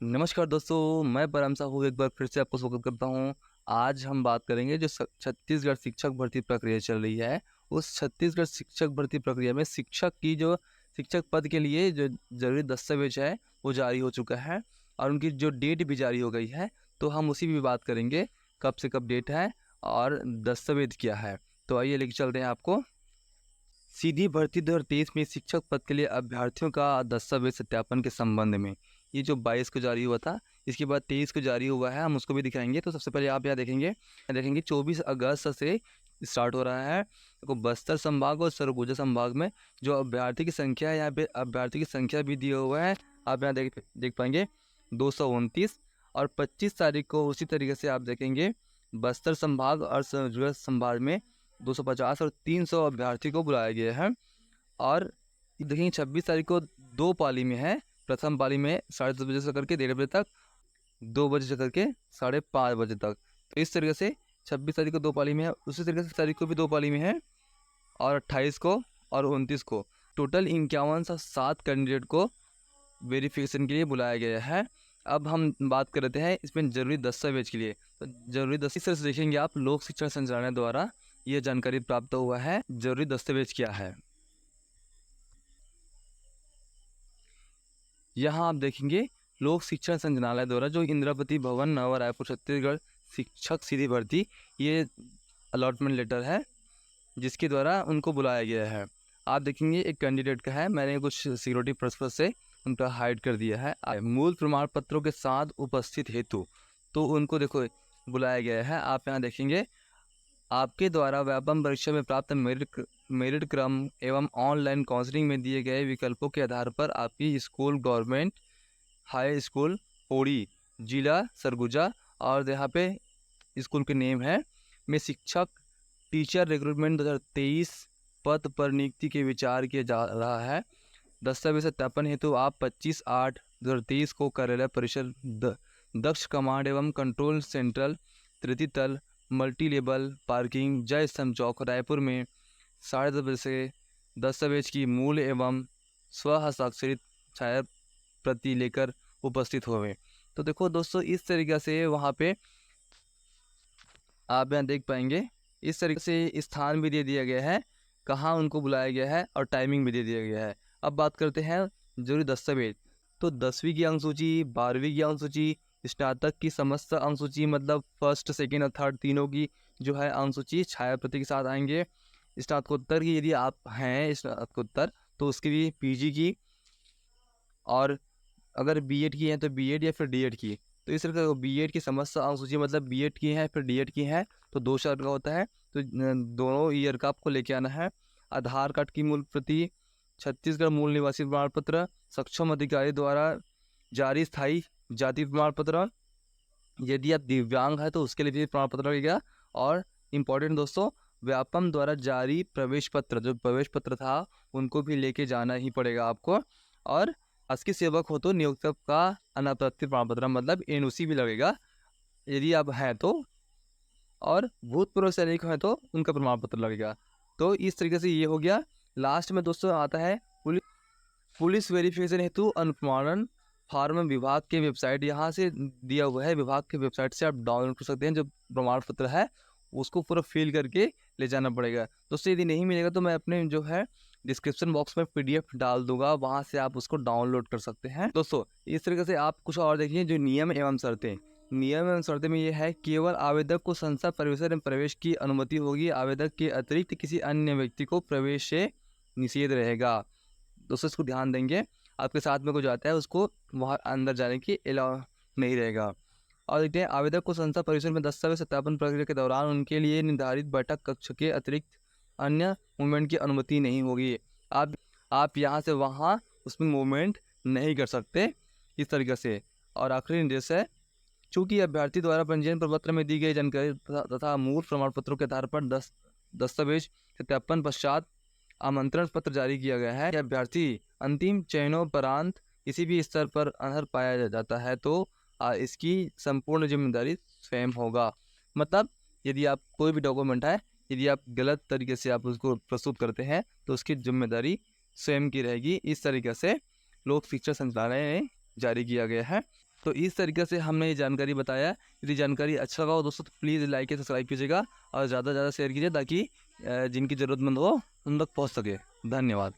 नमस्कार दोस्तों, मैं परम साहू एक बार फिर से आपको स्वागत करता हूँ। आज हम बात करेंगे जो छत्तीसगढ़ शिक्षक भर्ती प्रक्रिया चल रही है, उस छत्तीसगढ़ शिक्षक भर्ती प्रक्रिया में शिक्षक पद के लिए जो ज़रूरी दस्तावेज है, वो जारी हो चुका है और उनकी जो डेट भी जारी हो गई है। तो हम उसी भी बात करेंगे, कब से कब डेट है और दस्तावेज क्या है। तो आइए लेके चलते हैं आपको। सीधी भर्ती 2023 में शिक्षक पद के लिए अभ्यर्थियों का दस्तावेज सत्यापन के संबंध में ये जो 22 को जारी हुआ था, इसके बाद 23 को जारी हुआ है, हम उसको भी दिखाएंगे। तो सबसे पहले आप यहाँ देखेंगे 24 अगस्त से स्टार्ट हो रहा है। देखो, बस्तर संभाग और सरगुजा संभाग में जो अभ्यर्थी की संख्या है, यहाँ पे अभ्यर्थी की संख्या भी दिया हुआ है। आप यहाँ देख पाएंगे 229। और 25 तारीख को उसी तरीके से आप देखेंगे बस्तर संभाग और सरगुजा संभाग में 250 और 300 अभ्यर्थी को बुलाया गया है। और देखेंगे 26 तारीख को 2 पाली में है। प्रथम पाली में 10:30 बजे से करके 1:30 बजे तक, 2 बजे से करके 5:30 बजे तक। तो इस तरीके से 26 तारीख को 2 पाली में है, उसी तरीके से तारीख को भी 2 पाली में है और 28 को और 29 को। टोटल 5107 कैंडिडेट को वेरिफिकेशन के लिए बुलाया गया है। अब हम बात कर रहे हैं इसमें ज़रूरी दस्तावेज के लिए। तो ज़रूरी दस्तावेज से देखेंगे आप, लोक शिक्षण संचालनालय द्वारा ये जानकारी प्राप्त हुआ है। ज़रूरी दस्तावेज क्या है, यहाँ आप देखेंगे लोक शिक्षण संचालनालय द्वारा जो इंद्रावती भवन नवा रायपुर छत्तीसगढ़ शिक्षक सीधी भर्ती, ये अलॉटमेंट लेटर है जिसके द्वारा उनको बुलाया गया है। आप देखेंगे एक कैंडिडेट का है, मैंने कुछ सिक्योरिटी पर्पस से उनका हाइड कर दिया है। मूल प्रमाण पत्रों के साथ उपस्थित हेतु तो उनको देखो बुलाया गया है। आप यहाँ देखेंगे आपके द्वारा व्यापम परीक्षा में प्राप्त मेरिट क्रम एवं ऑनलाइन काउंसलिंग में दिए गए विकल्पों के आधार पर आपकी school government high school Pauri, जिला सरगुजा और यहाँ पे स्कूल के नेम है में शिक्षक टीचर रिक्रूटमेंट 2023 पद पर नियुक्ति के विचार किया जा रहा है। दस्तावेज सत्यापन हेतु आप 25/8/2023 को कार्यालय परिसर दक्ष कमांड एवं कंट्रोल सेंट्रल तृतीय तल मल्टी लेवल पार्किंग जय स्तंभ चौक रायपुर में 10:30 बजे से दस्तावेज की मूल एवं स्व हस्ताक्षरित छाया प्रति लेकर उपस्थित हुए। तो देखो दोस्तों, इस तरीके से वहाँ पे आप यहाँ देख पाएंगे, इस तरीके से स्थान भी दे दिया गया है, कहाँ उनको बुलाया गया है और टाइमिंग भी दे दिया गया है। अब बात करते हैं जरूरी दस्तावेज। तो 10वीं की अंक सूची, 12वीं की अंक सूची, स्नातक की समस्त अंक सूची मतलब फर्स्ट सेकेंड और थर्ड तीनों की जो है अंक सूची छाया प्रति के साथ आएंगे। स्नातकोत्तर की यदि आप हैं स्नातकोत्तर तो उसकी भी पीजी की, और अगर बीएड की है तो बीएड या फिर डीएड की। तो इस तरह का बीएड की समस्त अंक सूची मतलब बीएड की है फिर डीएड की है तो 2 साल का होता है। तो दोनों ईयर का आपको लेके आना है। आधार कार्ड की मूल प्रति, छत्तीसगढ़ मूल निवासी प्रमाण पत्र, सक्षम अधिकारी द्वारा जारी स्थायी जाति प्रमाण पत्र, यदि आप दिव्यांग है तो उसके लिए भी प्रमाण पत्र लगेगा। और इम्पोर्टेंट दोस्तों, व्यापम द्वारा जारी प्रवेश पत्र, जो प्रवेश पत्र था उनको भी लेके जाना ही पड़ेगा आपको। और शासकीय सेवक हो तो नियोक्ता का अनापत्ति प्रमाण पत्र मतलब एनओसी भी लगेगा यदि आप हैं तो, और भूतपूर्व सैनिक हैं तो उनका प्रमाण पत्र लगेगा। तो इस तरीके से ये हो गया। लास्ट में दोस्तों आता है पुलिस वेरिफिकेशन हेतु अनुप्रमाणन फार्म विभाग के वेबसाइट, यहाँ से दिया हुआ है, विभाग के वेबसाइट से आप डाउनलोड कर सकते हैं। जो प्रमाण पत्र है उसको पूरा फिल करके ले जाना पड़ेगा। दोस्तों यदि नहीं मिलेगा तो मैं अपने जो है डिस्क्रिप्शन बॉक्स में पीडीएफ डाल दूंगा, वहाँ से आप उसको डाउनलोड कर सकते हैं। दोस्तों इस तरीके से आप कुछ और देखिए जो नियम एवं शर्तें में ये है, केवल आवेदक को संस्था परिसर में प्रवेश की अनुमति होगी। आवेदक के अतिरिक्त किसी अन्य व्यक्ति को प्रवेश से निषेध रहेगा। दोस्तों इसको ध्यान देंगे, आपके साथ में कोई जाता है उसको वहाँ अंदर जाने की अलाउ नहीं रहेगा। और देखते हैं, आवेदक को संस्था परिसर में दस्तावेज सत्यापन प्रक्रिया के दौरान उनके लिए निर्धारित बैठक कक्ष के अतिरिक्त अन्य मूवमेंट की अनुमति नहीं होगी। आप यहाँ से वहाँ उसमें मूवमेंट नहीं कर सकते इस तरीके से। और आखिरी निर्देश है, चूँकि अभ्यर्थी द्वारा पंजीयन प्रपत्र में दी गई जानकारी तथा मूल प्रमाण पत्रों के आधार पर दस्तावेज सत्यापन पश्चात आमंत्रण पत्र जारी किया गया है। अभ्यर्थी अंतिम चयनोपरांत किसी भी स्तर पर अनर्ह पाया जाता है तो इसकी संपूर्ण जिम्मेदारी स्वयं होगा। मतलब यदि आप कोई भी डॉक्यूमेंट है, यदि आप गलत तरीके से आप उसको प्रस्तुत करते हैं तो उसकी जिम्मेदारी स्वयं की रहेगी। इस तरीके से लोक शिक्षण संचालनालय ने जारी किया गया है। तो इस तरीके से हमने ये जानकारी बताया। यदि जानकारी अच्छा लगा हो दोस्तों तो प्लीज़ लाइक या सब्सक्राइब कीजिएगा और ज़्यादा से ज़्यादा शेयर कीजिए ताकि जिनकी ज़रूरतमंद हो उन तक पहुँच सके। धन्यवाद।